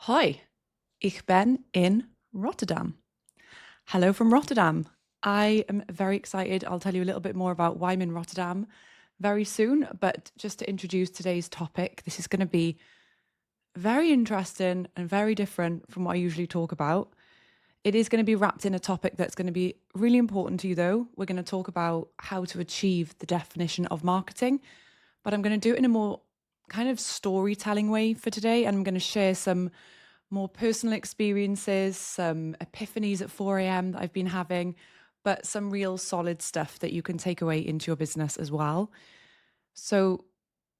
Hoi, ik ben in Rotterdam. Hello from Rotterdam. I am very excited. I'll tell you a little bit more about why I'm in Rotterdam very soon. But just to introduce today's topic, this is going to be very interesting and very different from what I usually talk about. It is going to be wrapped in a topic that's going to be really important to you, though. We're going to talk about how to achieve the definition of marketing, but I'm going to do it in a more kind of storytelling way for today. And I'm going to share some more personal experiences, some epiphanies at 4 a.m. that I've been having, but some real solid stuff that you can take away into your business as well. So,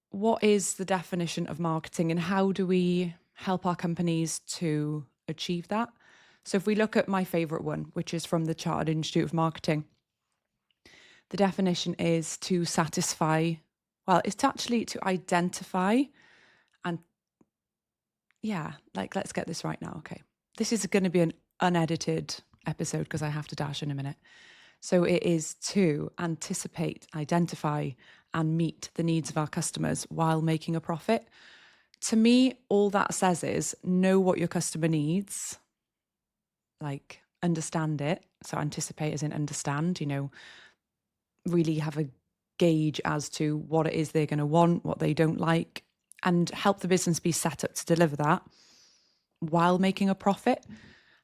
what is the definition of marketing and how do we help our companies to achieve that? So, if we look at my favorite one, which is from the Chartered Institute of Marketing, the definition is to satisfy, well, it's actually to identify and let's get this right now. Okay. This is going to be an unedited episode because I have to dash in a minute. So it is to anticipate, identify, and meet the needs of our customers while making a profit. To me, all that says is know what your customer needs, like understand it. So anticipate as in understand, really have a gauge as to what it is they're going to want, what they don't like, and help the business be set up to deliver that while making a profit.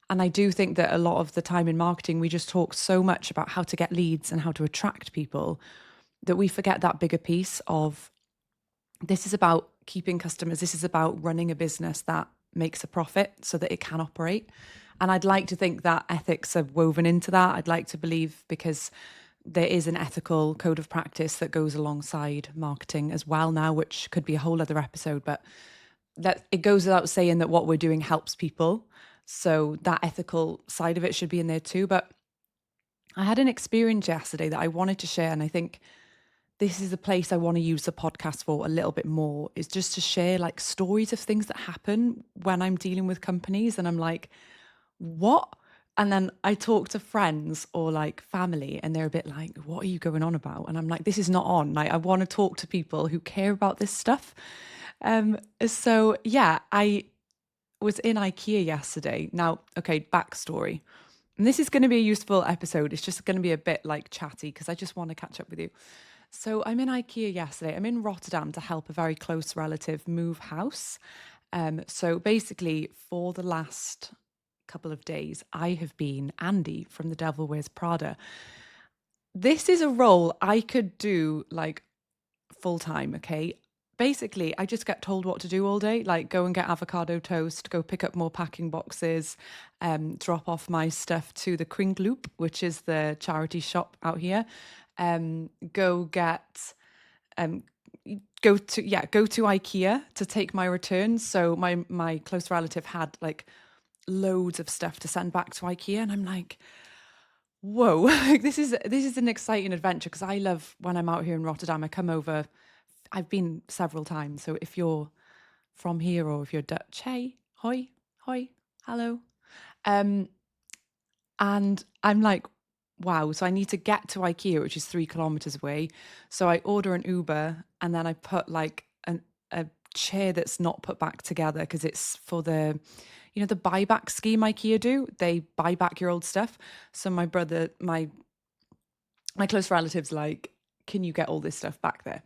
And I do think that a lot of the time in marketing, we just talk so much about how to get leads and how to attract people that we forget that bigger piece of this is about keeping customers. This is about running a business that makes a profit so that it can operate. And I'd like to think that ethics are woven into that. I'd like to believe because there is an ethical code of practice that goes alongside marketing as well now, which could be a whole other episode, but that it goes without saying that what we're doing helps people. So that ethical side of it should be in there too. But I had an experience yesterday that I wanted to share. And I think this is a place I want to use the podcast for a little bit more, is just to share like stories of things that happen when I'm dealing with companies. And I'm like, what? And then I talk to friends or like family and they're a bit like, what are you going on about? And I'm like, this is not on. Like, I want to talk to people who care about this stuff. So yeah, I was in IKEA yesterday. Now, okay, backstory. And this is going to be a useful episode. It's just going to be a bit like chatty because I just want to catch up with you. So I'm in IKEA yesterday. I'm in Rotterdam to help a very close relative move house. So basically, for the last couple of days, I have been Andy from The Devil Wears Prada. This is a role I could do like full time, okay? Basically, I just get told what to do all day, like go and get avocado toast, go pick up more packing boxes, drop off my stuff to the Kringloop, which is the charity shop out here. Go get go to IKEA to take my returns. So my close relative had like loads of stuff to send back to IKEA, and I'm like, whoa, this is an exciting adventure because I love when I'm out here in Rotterdam. I come over. I've been several times. So if you're from here or if you're Dutch, hey, hoi, hoi, hello. Um, and I'm like, wow. So I need to get to IKEA, which is 3 kilometers away. So I order an Uber and then I put like a chair that's not put back together because it's for the buyback scheme IKEA do. They buy back your old stuff. So my brother, my close relatives, like, can you get all this stuff back there?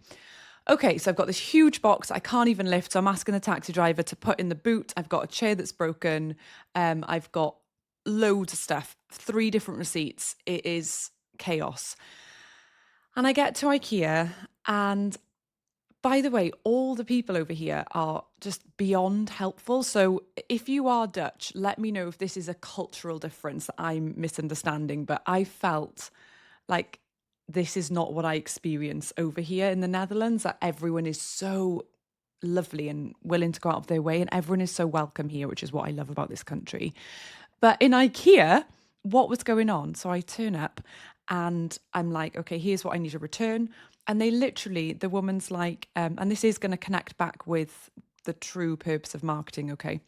Okay, so I've got this huge box I can't even lift. So I'm asking the taxi driver to put in the boot. I've got a chair that's broken. I've got loads of stuff, 3 different receipts. It is chaos. And I get to IKEA, and by the way, all the people over here are just beyond helpful. So if you are Dutch, let me know if this is a cultural difference that I'm misunderstanding. But I felt like this is not what I experience over here in the Netherlands, that everyone is so lovely and willing to go out of their way, and everyone is so welcome here, which is what I love about this country. But in IKEA, what was going on? So I turn up and I'm like, okay, here's what I need to return. And they literally, the woman's like, and this is going to connect back with the true purpose of marketing, okay?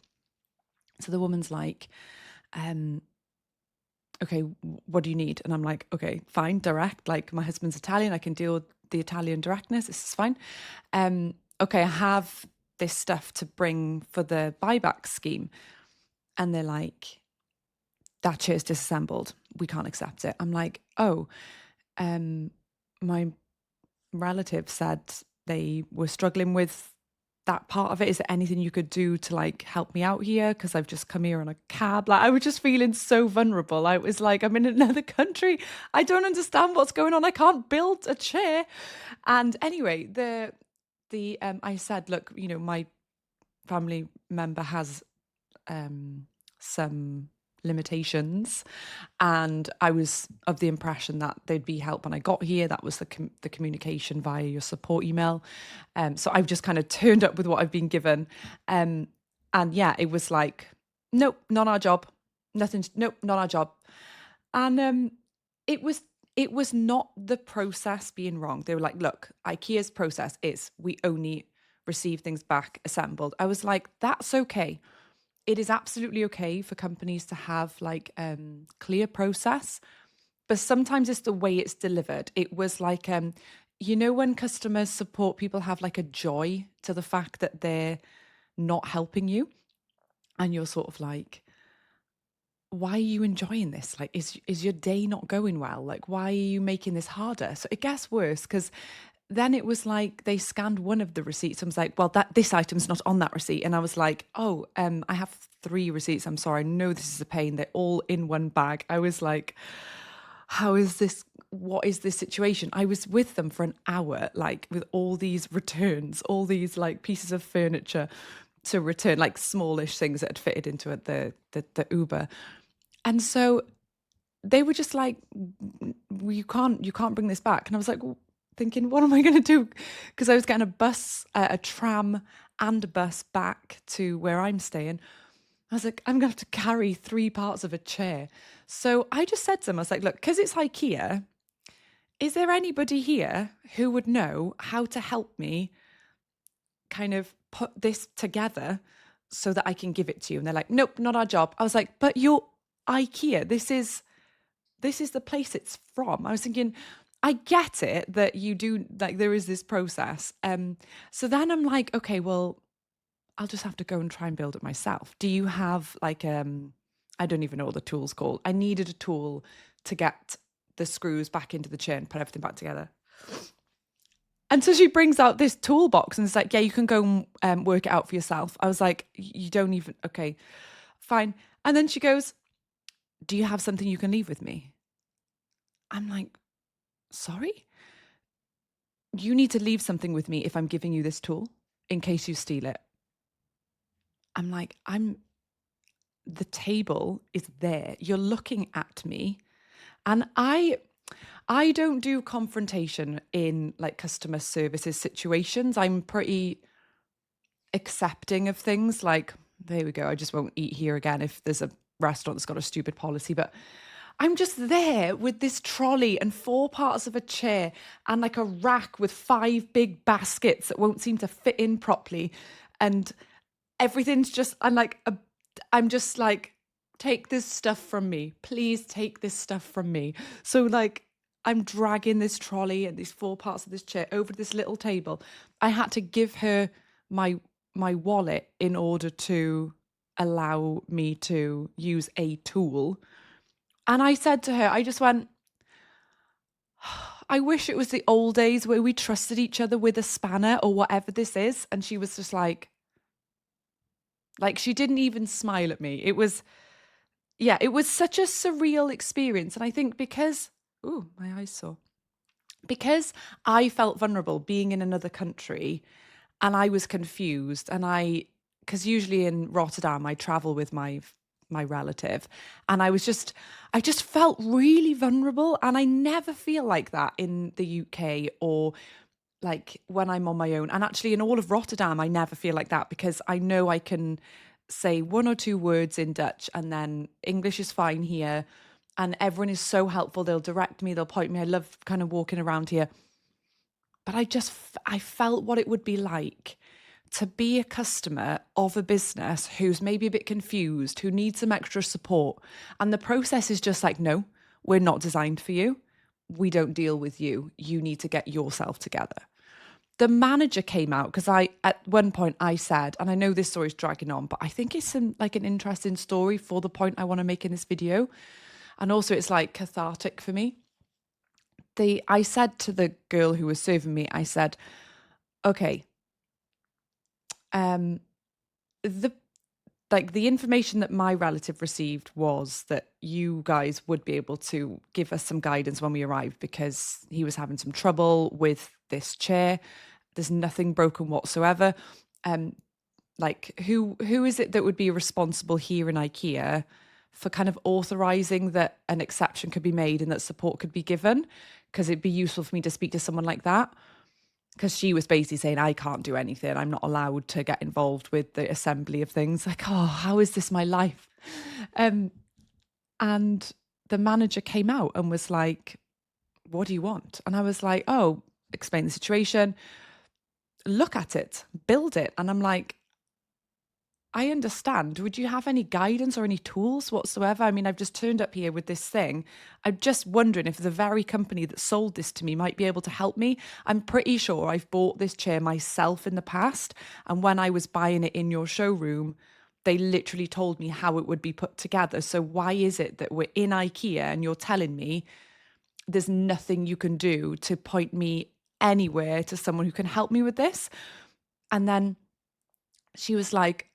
So the woman's like, okay, what do you need? And I'm like, okay, fine, direct. Like my husband's Italian, I can deal with the Italian directness. This is fine. Okay, I have this stuff to bring for the buyback scheme. And they're like, that chair's disassembled. We can't accept it. I'm like, oh, my relative said they were struggling with that part of it. Is there anything you could do to like help me out here? Because I've just come here on a cab. Like I was just feeling so vulnerable. I was like, I'm in another country. I don't understand what's going on. I can't build a chair. And anyway, I said, look, my family member has some limitations, and I was of the impression that there'd be help when I got here. That was the communication via your support email. So I've just kind of turned up with what I've been given, and yeah, it was like, nope, not our job. Nothing. Nope, not our job. And it was not the process being wrong. They were like, look, IKEA's process is we only receive things back assembled. I was like, that's okay. It is absolutely okay for companies to have like clear process, but sometimes it's the way it's delivered. It was like, when customer support people have like a joy to the fact that they're not helping you, and you're sort of like, why are you enjoying this? Like, is your day not going well? Like, why are you making this harder? So it gets worse because then it was like they scanned one of the receipts. I was like, well, this item's not on that receipt. And I was like, oh, I have 3 receipts. I'm sorry. I know this is a pain. They're all in one bag. I was like, how is this? What is this situation? I was with them for an hour, like with all these returns, all these like pieces of furniture to return, like smallish things that had fitted into the Uber. And so they were just like, you can't bring this back. And I was like, well, thinking, what am I going to do? Because I was getting a bus, a tram and a bus back to where I'm staying. I was like, I'm going to have to carry 3 parts of a chair. So I just said to them, I was like, look, because it's IKEA, is there anybody here who would know how to help me kind of put this together so that I can give it to you? And they're like, nope, not our job. I was like, but you're IKEA. This is the place it's from. I was thinking, I get it that you do, like, there is this process. So then I'm like, okay, well, I'll just have to go and try and build it myself. Do you have like, I don't even know what the tool's called. I needed a tool to get the screws back into the chair and put everything back together. And so she brings out this toolbox and it's like, yeah, you can go and work it out for yourself. I was like, you don't even, okay, fine. And then she goes, do you have something you can leave with me? I'm like, sorry? You need to leave something with me if I'm giving you this tool in case you steal it. I'm like, the table is there. You're looking at me. And I don't do confrontation in like customer services situations. I'm pretty accepting of things like, there we go, I just won't eat here again if there's a restaurant that's got a stupid policy. But I'm just there with this trolley and 4 parts of a chair and like a rack with 5 big baskets that won't seem to fit in properly. And everything's just, I'm just like, take this stuff from me. Please take this stuff from me. So like, I'm dragging this trolley and these 4 parts of this chair over this little table. I had to give her my wallet in order to allow me to use a tool. And I said to her, I just went, I wish it was the old days where we trusted each other with a spanner or whatever this is. And she was just like she didn't even smile at me. It was such a surreal experience. And I think because my eyes sore. Because I felt vulnerable being in another country and I was confused, and because usually in Rotterdam I travel with my relative, and I just felt really vulnerable, and I never feel like that in the UK or like when I'm on my own. And actually in all of Rotterdam I never feel like that because I know I can say 1 or 2 words in Dutch and then English is fine here, and everyone is so helpful. They'll direct me, they'll point me. I love kind of walking around here. But I felt what it would be like to be a customer of a business who's maybe a bit confused, who needs some extra support. And the process is just like, no, we're not designed for you. We don't deal with you. You need to get yourself together. the manager came out because at one point I said, and I know this story's dragging on, but I think it's an interesting story for the point I want to make in this video. And also it's like cathartic for me. I said to the girl who was serving me, I said, okay, the the information that my relative received was that you guys would be able to give us some guidance when we arrived because he was having some trouble with this chair. There's nothing broken whatsoever. Who is it that would be responsible here in IKEA for kind of authorizing that an exception could be made and that support could be given? Because it'd be useful for me to speak to someone like that. Because she was basically saying, I can't do anything. I'm not allowed to get involved with the assembly of things. Like, oh, how is this my life? And the manager came out and was like, what do you want? And I was like, oh, explain the situation, look at it, build it. And I'm like, I understand. Would you have any guidance or any tools whatsoever? I mean, I've just turned up here with this thing. I'm just wondering if the very company that sold this to me might be able to help me. I'm pretty sure I've bought this chair myself in the past. And when I was buying it in your showroom, they literally told me how it would be put together. So why is it that we're in IKEA and you're telling me there's nothing you can do to point me anywhere to someone who can help me with this? And then she was like,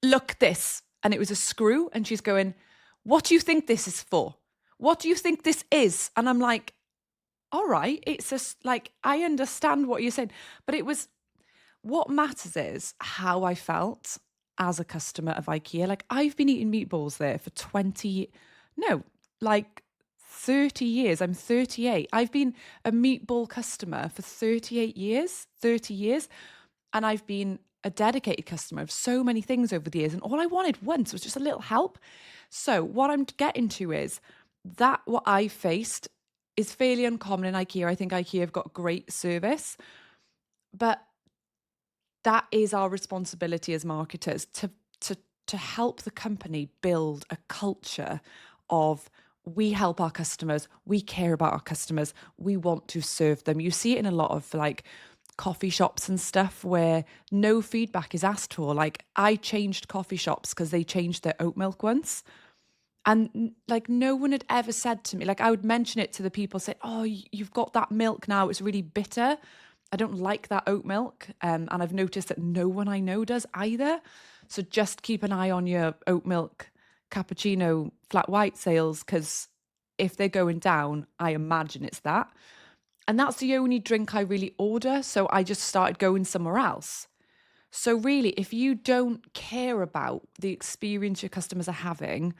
look this. And it was a screw. And she's going, what do you think this is for? What do you think this is? And I'm like, all right, it's just like, I understand what you're saying. But it was, what matters is how I felt as a customer of IKEA. Like, I've been eating meatballs there for 30 years. I'm 38. I've been a meatball customer for 30 years. And I've been a dedicated customer of so many things over the years. And all I wanted once was just a little help. So what I'm getting to is that what I faced is fairly uncommon in IKEA. I think IKEA have got great service, but that is our responsibility as marketers to help the company build a culture of, we help our customers, we care about our customers, we want to serve them. You see it in a lot of coffee shops and stuff where no feedback is asked for. Like, I changed coffee shops because they changed their oat milk once. And no one had ever said to me, I would mention it to the people, say, oh, you've got that milk now, it's really bitter. I don't like that oat milk. And I've noticed that no one I know does either. So just keep an eye on your oat milk cappuccino flat white sales, because if they're going down, I imagine it's that. And that's the only drink I really order. So I just started going somewhere else. So really, if you don't care about the experience your customers are having,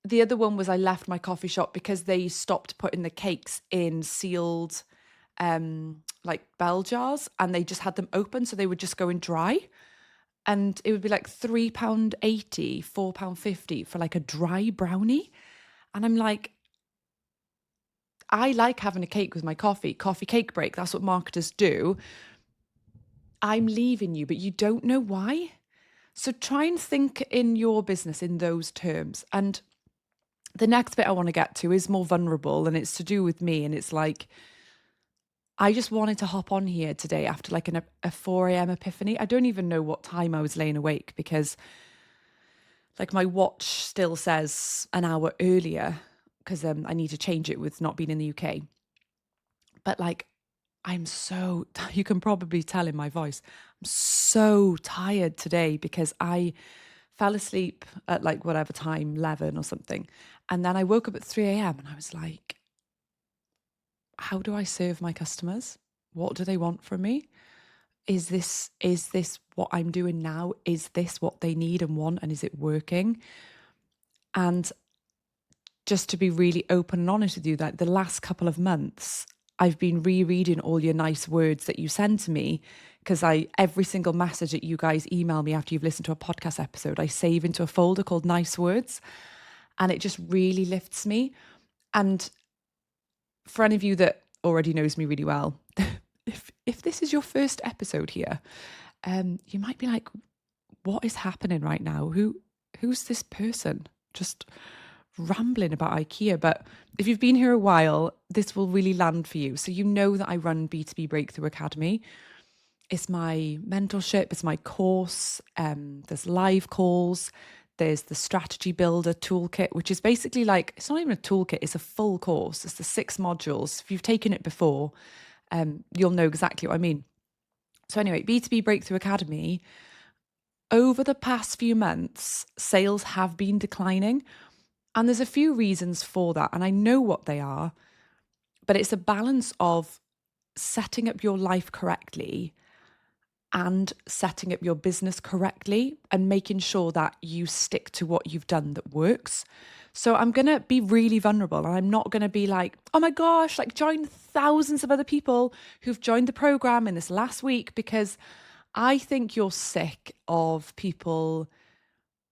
the other one was I left my coffee shop because they stopped putting the cakes in sealed bell jars, and they just had them open. So they would just go in dry. And it would be like £3.80, £4.50 for a dry brownie. And I'm like, I like having a cake with my coffee cake break. That's what marketers do. I'm leaving you, but you don't know why. So try and think in your business in those terms. And the next bit I want to get to is more vulnerable, and it's to do with me. And it's I just wanted to hop on here today after a 4 a.m. epiphany. I don't even know what time I was laying awake because my watch still says an hour earlier because I need to change it with not being in the UK. But I'm so, you can probably tell in my voice, I'm so tired today because I fell asleep at whatever time, 11 or something. And then I woke up at 3 a.m. and I was like, how do I serve my customers? What do they want from me? Is this what I'm doing now? Is this what they need and want? And is it working? And just to be really open and honest with you, the last couple of months, I've been rereading all your nice words that you send to me, because every single message that you guys email me after you've listened to a podcast episode, I save into a folder called Nice Words, and it just really lifts me. And for any of you that already knows me really well, if this is your first episode here, you might be like, what is happening right now? Who's this person just rambling about IKEA, but if you've been here a while, this will really land for you. So you know that I run B2B Breakthrough Academy. It's my mentorship, it's my course. There's live calls. There's the strategy builder toolkit, which is basically like, it's not even a toolkit, it's a full course. It's the 6 modules. If you've taken it before, you'll know exactly what I mean. So anyway, B2B Breakthrough Academy, over the past few months, sales have been declining. And there's a few reasons for that. And I know what they are, but it's a balance of setting up your life correctly and setting up your business correctly and making sure that you stick to what you've done that works. So I'm going to be really vulnerable, and I'm not going to be like, oh my gosh, like join thousands of other people who've joined the program in this last week, because I think you're sick of people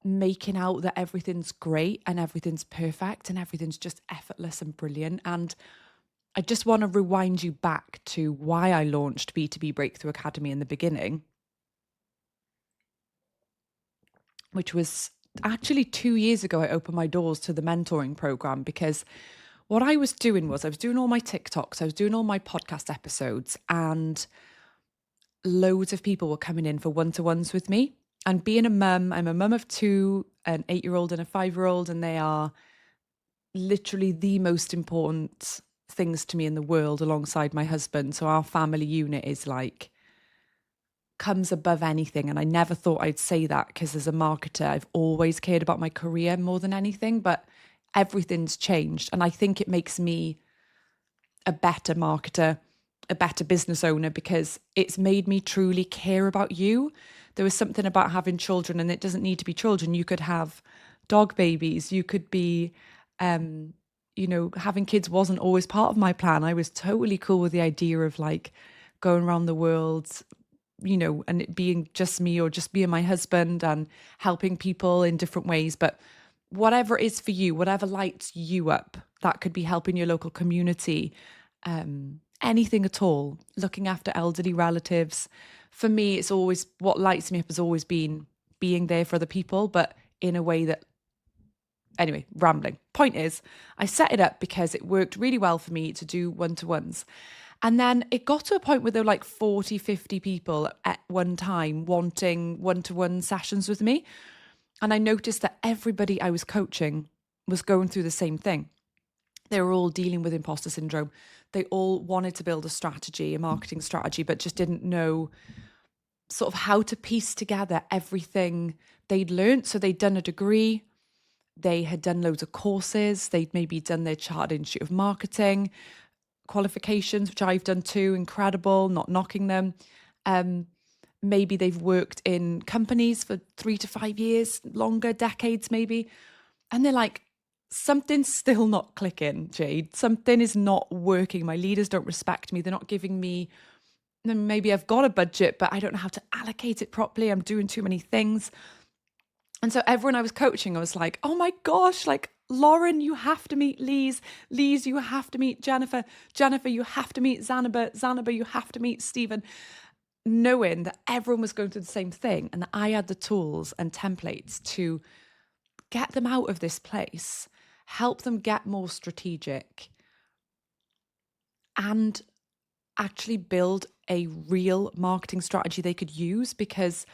making out that everything's great and everything's perfect and everything's just effortless and brilliant. And I just want to rewind you back to why I launched B2B Breakthrough Academy in the beginning, which was actually 2 years ago. I opened my doors to the mentoring program because what I was doing was I was doing all my TikToks, I was doing all my podcast episodes, and loads of people were coming in for one-to-ones with me. And being a mum, I'm a mum of 2, an 8-year-old and a 5-year-old, and they are literally the most important things to me in the world alongside my husband. So our family unit is like, comes above anything. And I never thought I'd say that, because as a marketer, I've always cared about my career more than anything, but everything's changed. And I think it makes me a better marketer, a better business owner, because it's made me truly care about you. There was something about having children, and it doesn't need to be children. You could have dog babies. You could be, having kids wasn't always part of my plan. I was totally cool with the idea of like going around the world, and it being just me or just me and my husband and helping people in different ways. But whatever it is for you, whatever lights you up, that could be helping your local community, anything at all, looking after elderly relatives. For me, it's always, what lights me up has always been being there for other people, but in a way that, anyway, rambling. Point is, I set it up because it worked really well for me to do one-to-ones. And then it got to a point where there were like 40, 50 people at one time wanting one-to-one sessions with me. And I noticed that everybody I was coaching was going through the same thing. They were all dealing with imposter syndrome. They all wanted to build a strategy, a marketing strategy, but just didn't know sort of how to piece together everything they'd learned. So they'd done a degree, they had done loads of courses, they'd maybe done their Chartered Institute of Marketing qualifications, which I've done too, incredible, not knocking them. Maybe they've worked in companies for 3 to 5 years, longer, decades maybe. And they're like, something's still not clicking, Jade. Something is not working. My leaders don't respect me. They're not giving me, maybe I've got a budget, but I don't know how to allocate it properly. I'm doing too many things. And so everyone I was coaching, I was like, oh my gosh, like, Lauren, you have to meet Lise. Lise, you have to meet Jennifer. Jennifer, you have to meet Zanaba. Zanaba, you have to meet Stephen. Knowing that everyone was going through the same thing and that I had the tools and templates to get them out of this place, help them get more strategic, and actually build a real marketing strategy they could use, because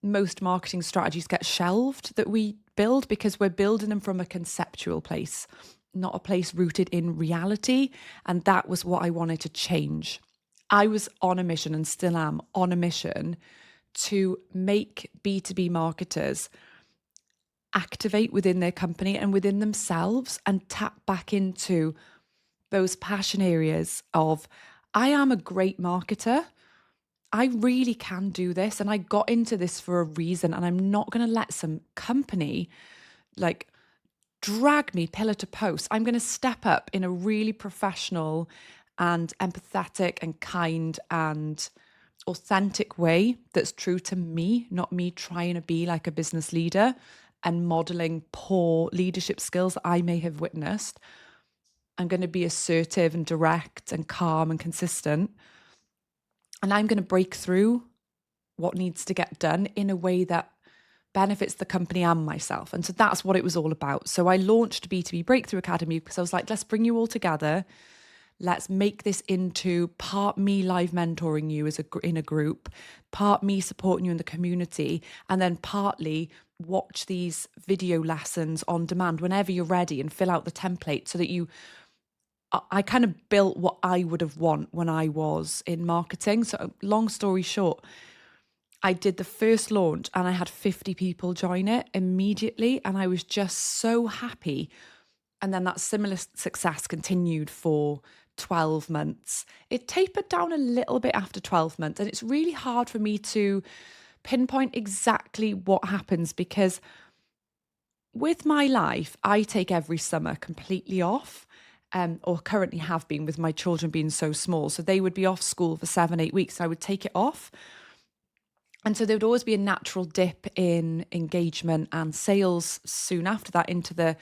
most marketing strategies get shelved that we build because we're building them from a conceptual place, not a place rooted in reality. And that was what I wanted to change. I was on a mission, and still am on a mission, to make B2B marketers activate within their company and within themselves and tap back into those passion areas of, I am a great marketer. I really can do this. And I got into this for a reason. And I'm not going to let some company like drag me pillar to post. I'm going to step up in a really professional and empathetic and kind and authentic way that's true to me, not me trying to be like a business leader and modeling poor leadership skills that I may have witnessed. I'm going to be assertive and direct and calm and consistent. And I'm going to break through what needs to get done in a way that benefits the company and myself. And so that's what it was all about. So I launched B2B Breakthrough Academy because I was like, let's bring you all together. Let's make this into part me live mentoring you in a group, part me supporting you in the community, and then partly watch these video lessons on demand whenever you're ready and fill out the template so that I kind of built what I would have want when I was in marketing. So long story short, I did the first launch and I had 50 people join it immediately. And I was just so happy. And then that similar success continued for 12 months. It tapered down a little bit after 12 months. And it's really hard for me to pinpoint exactly what happens because with my life, I take every summer completely off. Or currently have been with my children being so small. So they would be off school for 7-8 weeks. I would take it off. And so there would always be a natural dip in engagement and sales soon after that into the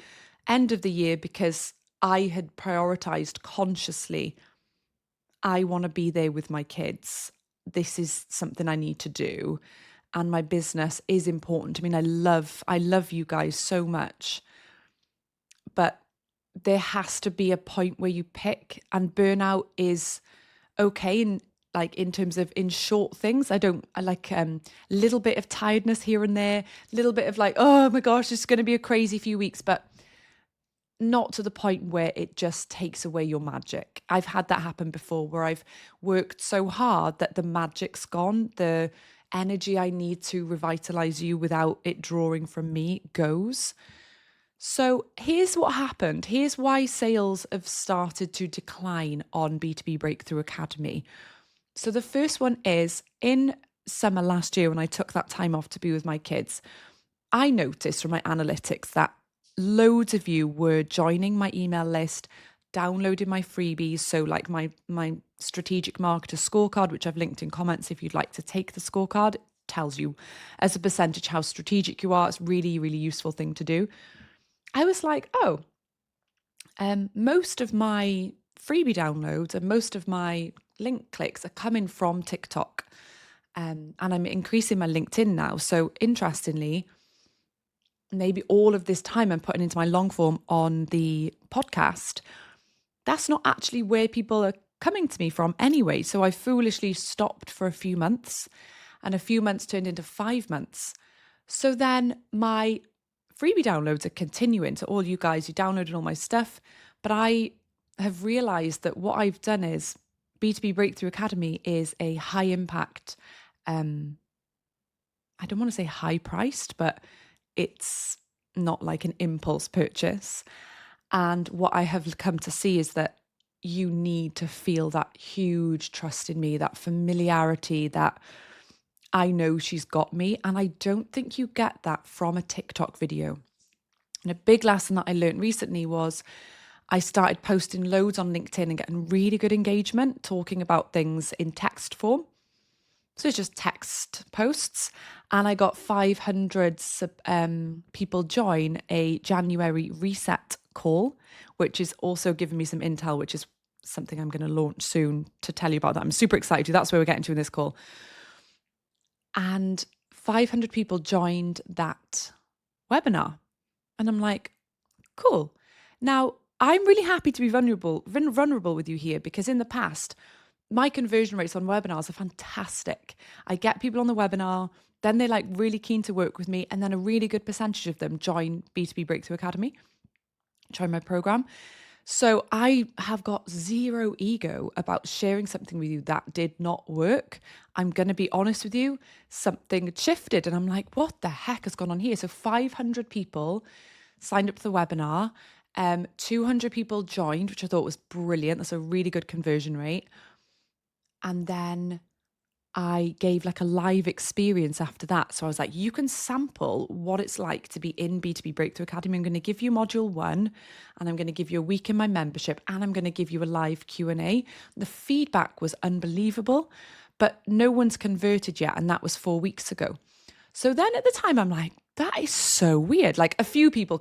end of the year because I had prioritized consciously, I want to be there with my kids. This is something I need to do. And my business is important. I mean, I love you guys so much. But there has to be a point where you pick, and burnout is okay in terms of in short things. I like a little bit of tiredness here and there, a little bit of like, oh my gosh, it's going to be a crazy few weeks, but not to the point where it just takes away your magic. I've had that happen before where I've worked so hard that the magic's gone. The energy I need to revitalize you without it drawing from me goes. So here's what happened. Here's why sales have started to decline on B2B Breakthrough Academy. So the first one is in summer last year when I took that time off to be with my kids, I noticed from my analytics that loads of you were joining my email list, downloading my freebies. So like my strategic marketer scorecard, which I've linked in comments if you'd like to take the scorecard, it tells you as a percentage how strategic you are. It's really, really useful thing to do. I was like, most of my freebie downloads and most of my link clicks are coming from TikTok. And I'm increasing my LinkedIn now. So interestingly, maybe all of this time I'm putting into my long form on the podcast, that's not actually where people are coming to me from anyway. So I foolishly stopped for a few months, and a few months turned into 5 months. So then my freebie downloads are continuing to all you guys who downloaded all my stuff. But I have realized that what I've done is B2B Breakthrough Academy is a high impact, I don't want to say high priced, but it's not like an impulse purchase. And what I have come to see is that you need to feel that huge trust in me, that familiarity, that I know she's got me. And I don't think you get that from a TikTok video. And a big lesson that I learned recently was I started posting loads on LinkedIn and getting really good engagement, talking about things in text form. So it's just text posts. And I got 500 people join a January reset call, which is also giving me some intel, which is something I'm going to launch soon to tell you about that. I'm super excited. That's where we're getting to in this call. And 500 people joined that webinar. And I'm like, cool. Now, I'm really happy to be vulnerable with you here because in the past, my conversion rates on webinars are fantastic. I get people on the webinar, then they're like really keen to work with me, and then a really good percentage of them join B2B Breakthrough Academy, join my program. So I have got zero ego about sharing something with you that did not work. I'm going to be honest with you, something had shifted and I'm like, what the heck has gone on here? So 500 people signed up to the webinar. 200 people joined, which I thought was brilliant. That's a really good conversion rate. And then I gave like a live experience after that. So I was like, you can sample what it's like to be in B2B Breakthrough Academy. I'm going to give you module 1 and I'm going to give you a week in my membership and I'm going to give you a live Q&A. The feedback was unbelievable, but no one's converted yet. And that was 4 weeks ago. So then at the time I'm like, that is so weird. Like a few people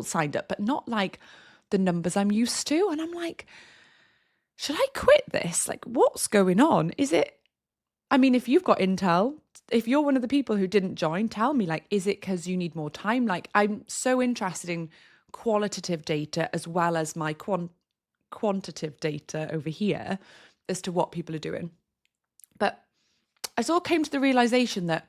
signed up, but not like the numbers I'm used to. And I'm like, should I quit this? Like, what's going on? Is it I mean, if you've got intel, if you're one of the people who didn't join, tell me, like, is it because you need more time? Like, I'm so interested in qualitative data as well as my quantitative data over here as to what people are doing. But I sort of came to the realization that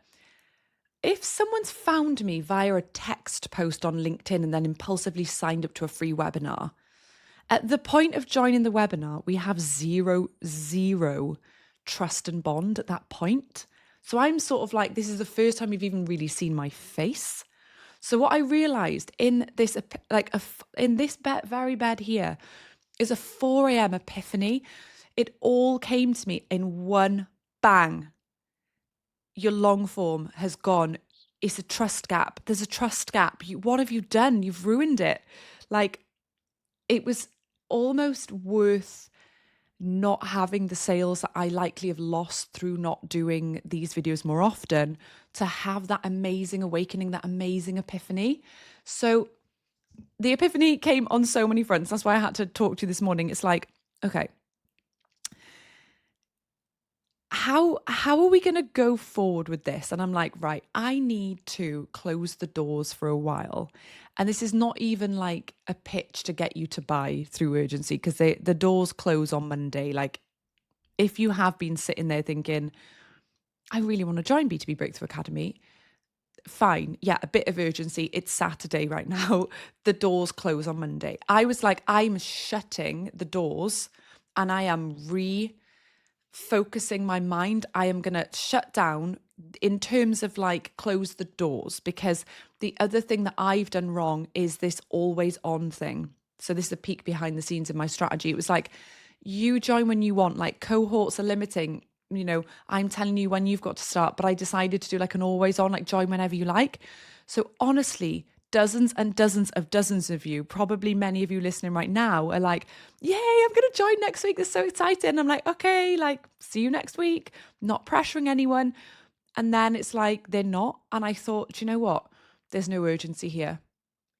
if someone's found me via a text post on LinkedIn and then impulsively signed up to a free webinar, at the point of joining the webinar, we have zero trust and bond at that point. So I'm sort of like, this is the first time you've even really seen my face. So what I realized in this, very bed here, is a 4 a.m. epiphany. It all came to me in one bang. Your long form has gone. It's a trust gap. There's a trust gap. What have you done? You've ruined it. Like, it was almost worth not having the sales that I likely have lost through not doing these videos more often to have that amazing awakening, that amazing epiphany. So the epiphany came on so many fronts. That's why I had to talk to you this morning. It's like, okay, how are we going to go forward with this? And I'm like, right, I need to close the doors for a while. And this is not even like a pitch to get you to buy through urgency, because the doors close on Monday. Like, if you have been sitting there thinking, I really want to join B2B Breakthrough Academy, fine. Yeah, a bit of urgency. It's Saturday right now. The doors close on Monday. I was like, I'm shutting the doors and I am focusing my mind. I am going to shut down in terms of like close the doors, because the other thing that I've done wrong is this always on thing. So this is a peek behind the scenes in my strategy. It was like, you join when you want, like cohorts are limiting, I'm telling you when you've got to start, but I decided to do like an always on, like join whenever you like. So honestly, dozens and dozens of you, probably many of you listening right now, are like, yay, I'm going to join next week. It's so exciting. I'm like, okay, like, see you next week, not pressuring anyone. And then it's like, they're not. And I thought, do you know what? There's no urgency here.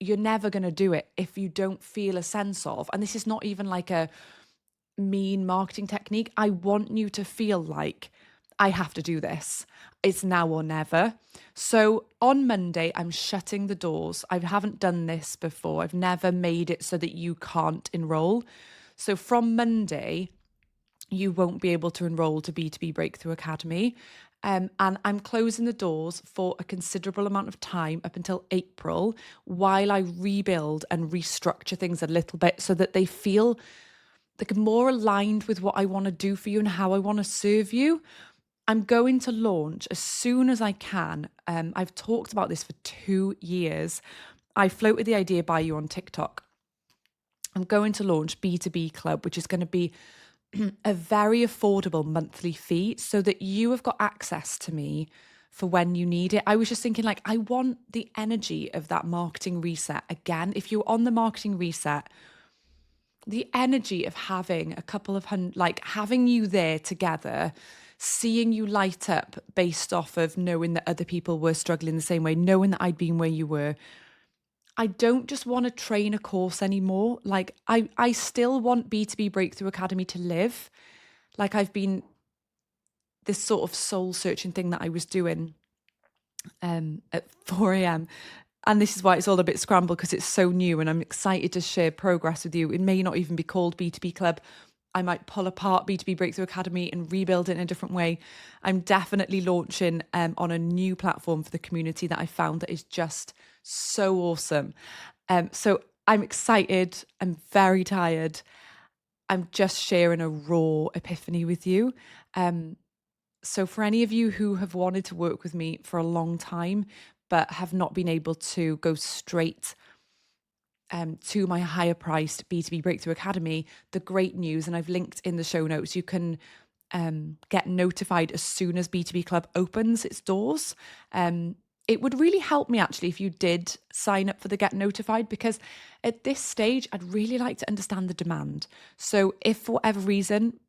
You're never going to do it if you don't feel a sense of, and this is not even like a mean marketing technique. I want you to feel like I have to do this. It's now or never. So on Monday, I'm shutting the doors. I haven't done this before. I've never made it so that you can't enroll. So from Monday, you won't be able to enroll to B2B Breakthrough Academy. And I'm closing the doors for a considerable amount of time up until April, while I rebuild and restructure things a little bit so that they feel like more aligned with what I want to do for you and how I want to serve you. I'm going to launch as soon as I can. I've talked about this for 2 years. I floated the idea by you on TikTok. I'm going to launch B2B Club, which is going to be a very affordable monthly fee so that you have got access to me for when you need it. I was just thinking, like, I want the energy of that marketing reset again. If you're on the marketing reset, the energy of having a couple of hundred, like having you there together, seeing you light up based off of knowing that other people were struggling the same way, knowing that I'd been where you were. I don't just want to train a course anymore. Like I still want B2B Breakthrough Academy to live. Like I've been this sort of soul searching thing that I was doing at 4 a.m. And this is why it's all a bit scrambled, because it's so new and I'm excited to share progress with you. It may not even be called B2B Club. I might pull apart B2B Breakthrough Academy and rebuild it in a different way. I'm definitely launching on a new platform for the community that I found that is just so awesome. So I'm excited. I'm very tired. I'm just sharing a raw epiphany with you. So for any of you who have wanted to work with me for a long time, but have not been able to go straight to my higher priced B2B Breakthrough Academy, the great news, and I've linked in the show notes, you can get notified as soon as B2B Club opens its doors. It would really help me actually if you did sign up for the get notified, because at this stage, I'd really like to understand the demand. So if for whatever reason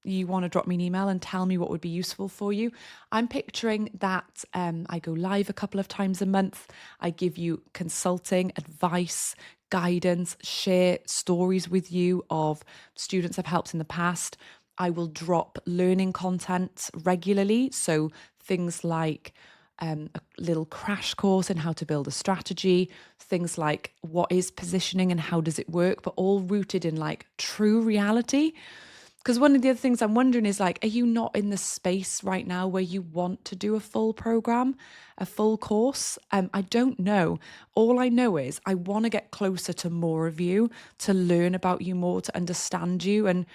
you want to drop me an email and tell me what would be useful for you, I'm picturing that I go live a couple of times a month. I give you consulting, advice, guidance, share stories with you of students I've helped in the past. I will drop learning content regularly. So things like a little crash course in how to build a strategy, things like what is positioning and how does it work, but all rooted in like true reality. Because one of the other things I'm wondering is like, are you not in the space right now where you want to do a full program, a full course? I don't know. All I know is I want to get closer to more of you, to learn about you more, to understand you, and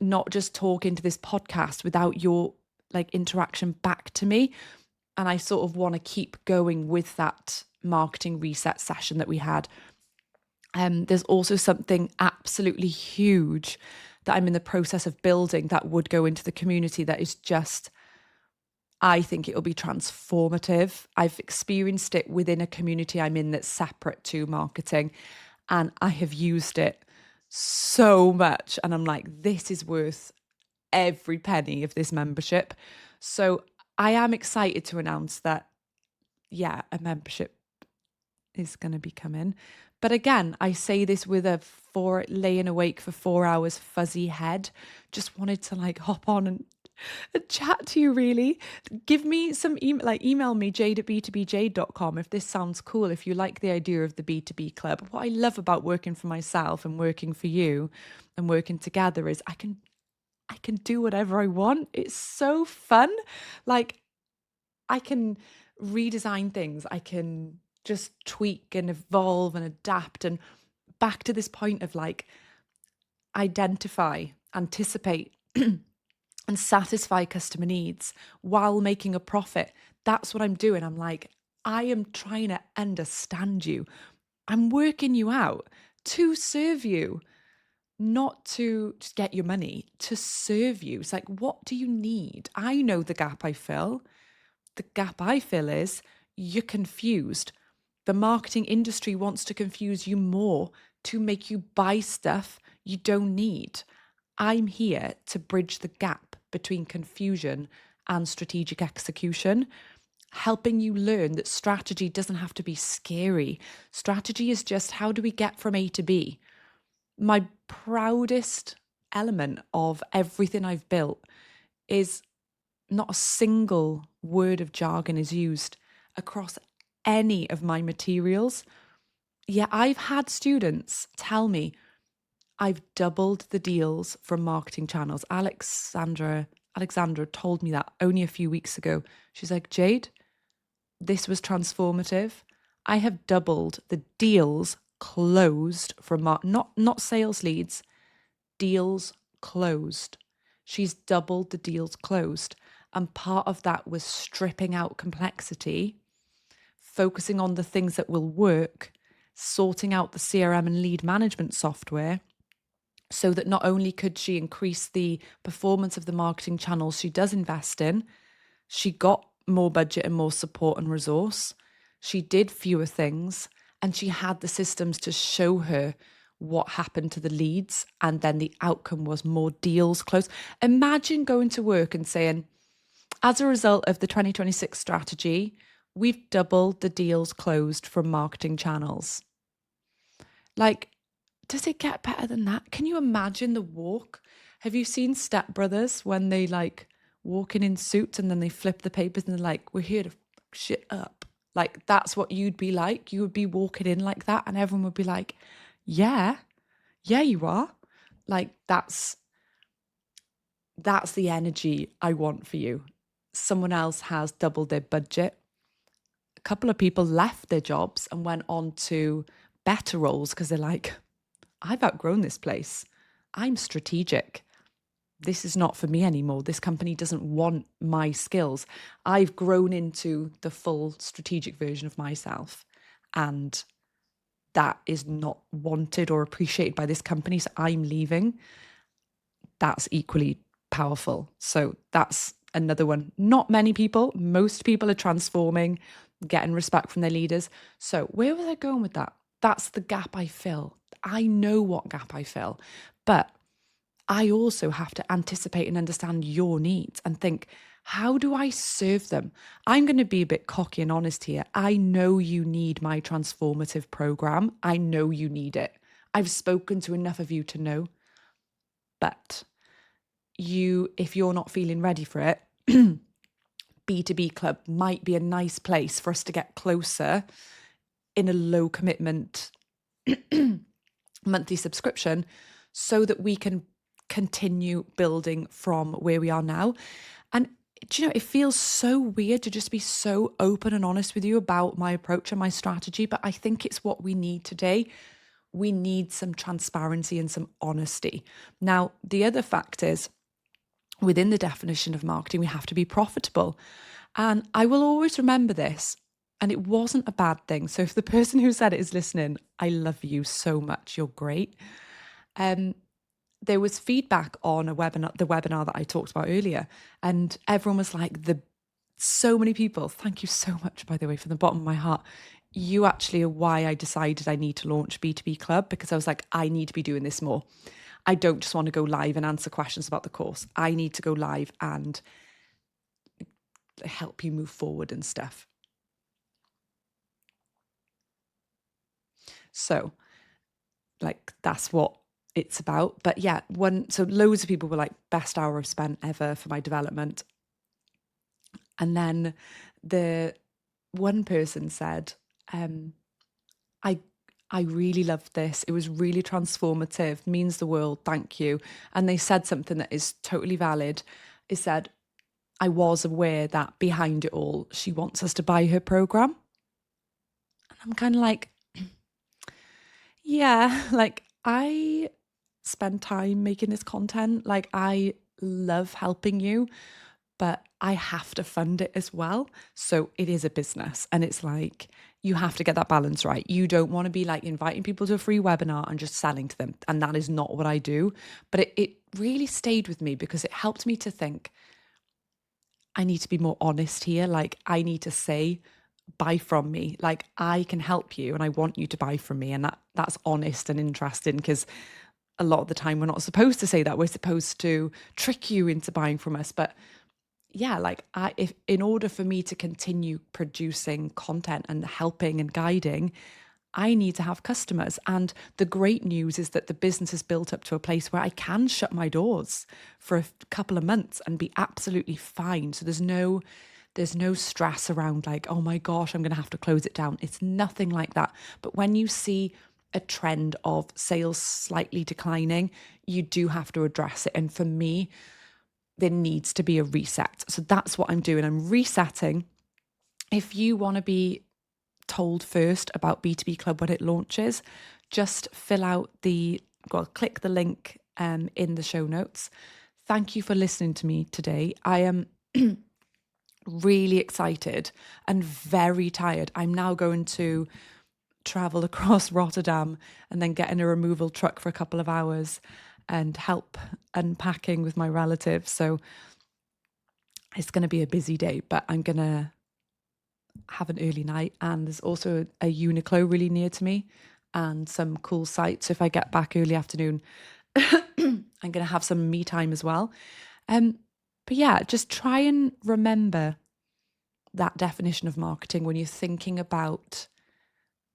not just talk into this podcast without your like interaction back to me. And I sort of want to keep going with that marketing reset session that we had. There's also something absolutely huge that I'm in the process of building that would go into the community that is just, I think it'll be transformative. I've experienced it within a community I'm in that's separate to marketing, and I have used it so much. And I'm like, this is worth every penny of this membership. So I am excited to announce that, yeah, a membership is going to be coming. But again, I say this with a laying awake for 4 hours fuzzy head. Just wanted to like hop on and chat to you, really. Give me some email me jade@b2bjade.com if this sounds cool, if you like the idea of the B2B Club. What I love about working for myself and working for you and working together is I can do whatever I want. It's so fun. Like, I can redesign things. I can just tweak and evolve and adapt, and back to this point of like identify, anticipate and satisfy customer needs while making a profit. That's what I'm doing. I'm like, I am trying to understand you. I'm working you out to serve you, not to just get your money, to serve you. It's like, what do you need? I know the gap I fill. The gap I fill is you're confused. The marketing industry wants to confuse you more to make you buy stuff you don't need. I'm here to bridge the gap between confusion and strategic execution, helping you learn that strategy doesn't have to be scary. Strategy is just, how do we get from A to B? My proudest element of everything I've built is not a single word of jargon is used across any of my materials. Yeah, I've had students tell me I've doubled the deals from marketing channels. Alexandra told me that only a few weeks ago. She's like, Jade, this was transformative. I have doubled the deals closed from not sales leads, deals closed. She's doubled the deals closed. And part of that was stripping out complexity, focusing on the things that will work, sorting out the CRM and lead management software, so that not only could she increase the performance of the marketing channels she does invest in, she got more budget and more support and resource. She did fewer things, and she had the systems to show her what happened to the leads. And then the outcome was more deals closed. Imagine going to work and saying, as a result of the 2026 strategy, we've doubled the deals closed from marketing channels. Like, does it get better than that? Can you imagine the walk? Have you seen Step Brothers when they like walking in suits and then they flip the papers and they're like, we're here to shit up? Like, that's what you'd be like. You would be walking in like that, and everyone would be like, yeah, you are. Like, that's the energy I want for you. Someone else has doubled their budget. A couple of people left their jobs and went on to better roles because they're like, I've outgrown this place. I'm strategic. This is not for me anymore. This company doesn't want my skills. I've grown into the full strategic version of myself, and that is not wanted or appreciated by this company. So I'm leaving. That's equally powerful. So that's another one. Not many people, most people are transforming, getting respect from their leaders. So where was I going with that? That's the gap I fill. I know what gap I fill, but I also have to anticipate and understand your needs and think, how do I serve them? I'm going to be a bit cocky and honest here. I know you need my transformative program. I know you need it. I've spoken to enough of you to know, but if you're not feeling ready for it, B2B Club might be a nice place for us to get closer in a low commitment monthly subscription so that we can continue building from where we are now. And do you know, it feels so weird to just be so open and honest with you about my approach and my strategy, but I think it's what we need today. We need some transparency and some honesty. Now, the other fact is, within the definition of marketing, we have to be profitable. And I will always remember this. And it wasn't a bad thing. So if the person who said it is listening, I love you so much. You're great. There was feedback on the webinar that I talked about earlier. And everyone was like, so many people, thank you so much, by the way, from the bottom of my heart. You actually are why I decided I need to launch B2B Club, because I was like, I need to be doing this more. I don't just want to go live and answer questions about the course. I need to go live and help you move forward and stuff. So, like, that's what it's about. But yeah, so loads of people were like, best hour I've spent ever for my development. And then the one person said, I really loved this. It was really transformative, means the world, thank you. And they said something that is totally valid. It said, I was aware that behind it all, she wants us to buy her program. And I'm kind of like, yeah, like I spend time making this content. Like I love helping you, but I have to fund it as well. So it is a business, and it's like, you have to get that balance right. You don't want to be like inviting people to a free webinar and just selling to them. And that is not what I do. But it really stayed with me because it helped me to think, I need to be more honest here. Like I need to say, buy from me. Like I can help you and I want you to buy from me. And that's honest and interesting, because a lot of the time we're not supposed to say that. We're supposed to trick you into buying from us. But yeah, like if in order for me to continue producing content and helping and guiding, I need to have customers. And the great news is that the business is built up to a place where I can shut my doors for a couple of months and be absolutely fine. So there's no stress around like, oh my gosh, I'm going to have to close it down. It's nothing like that. But when you see a trend of sales slightly declining, you do have to address it. And for me, there needs to be a reset. So that's what I'm doing. I'm resetting. If you want to be told first about B2B Club when it launches, just click the link in the show notes. Thank you for listening to me today. I am really excited and very tired. I'm now going to travel across Rotterdam and then get in a removal truck for a couple of hours and help unpacking with my relatives. So it's going to be a busy day, but I'm going to have an early night. And there's also a Uniqlo really near to me and some cool sites. So if I get back early afternoon, I'm going to have some me time as well. But yeah, just try and remember that definition of marketing when you're thinking about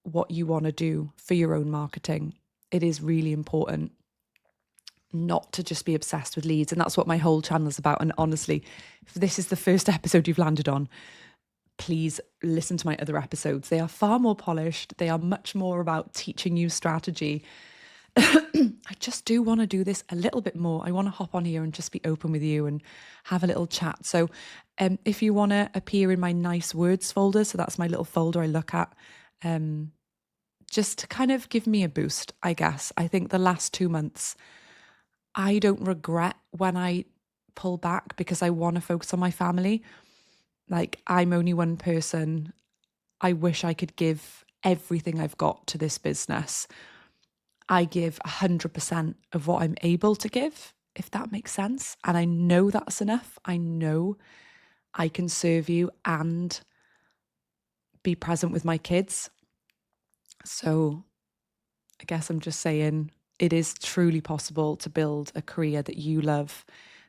what you want to do for your own marketing. It is really important not to just be obsessed with leads. And that's what my whole channel is about. And honestly, if this is the first episode you've landed on, please listen to my other episodes. They are far more polished. They are much more about teaching you strategy. I just do want to do this a little bit more. I want to hop on here and just be open with you and have a little chat. So if you want to appear in my nice words folder, so that's my little folder I look at, just to kind of give me a boost, I guess. I think the last 2 months, I don't regret when I pull back because I want to focus on my family. Like, I'm only one person. I wish I could give everything I've got to this business. I give 100% of what I'm able to give, if that makes sense. And I know that's enough. I know I can serve you and be present with my kids. So I guess I'm just saying it is truly possible to build a career that you love,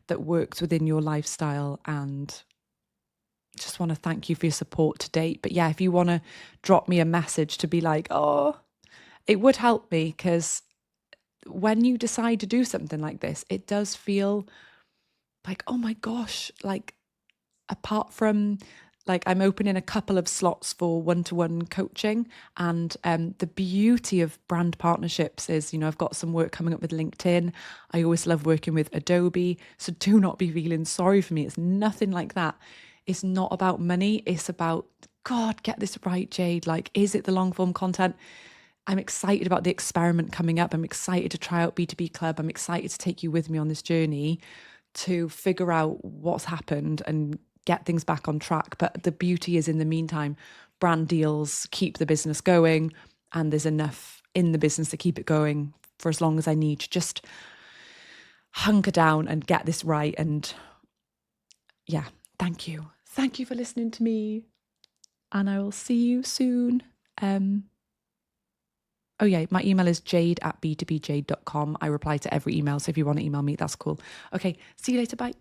that works within your lifestyle, and just want to thank you for your support to date. But yeah, if you want to drop me a message to be like, oh, it would help me, because when you decide to do something like this, it does feel like, oh my gosh, like apart from like I'm opening a couple of slots for one-to-one coaching, and the beauty of brand partnerships is, you know, I've got some work coming up with LinkedIn. I always love working with Adobe, so do not be feeling sorry for me. It's nothing like that. It's not about money. It's about, God, get this right, Jade. Like, is it the long form content? I'm excited about the experiment coming up. I'm excited to try out B2B Club. I'm excited to take you with me on this journey to figure out what's happened and get things back on track. But the beauty is, in the meantime, brand deals keep the business going, and there's enough in the business to keep it going for as long as I need to just hunker down and get this right. And yeah, thank you. Thank you for listening to me. And I will see you soon. Oh yeah, my email is jade@b2bjade.com. I reply to every email, so if you want to email me, that's cool. Okay, see you later, bye.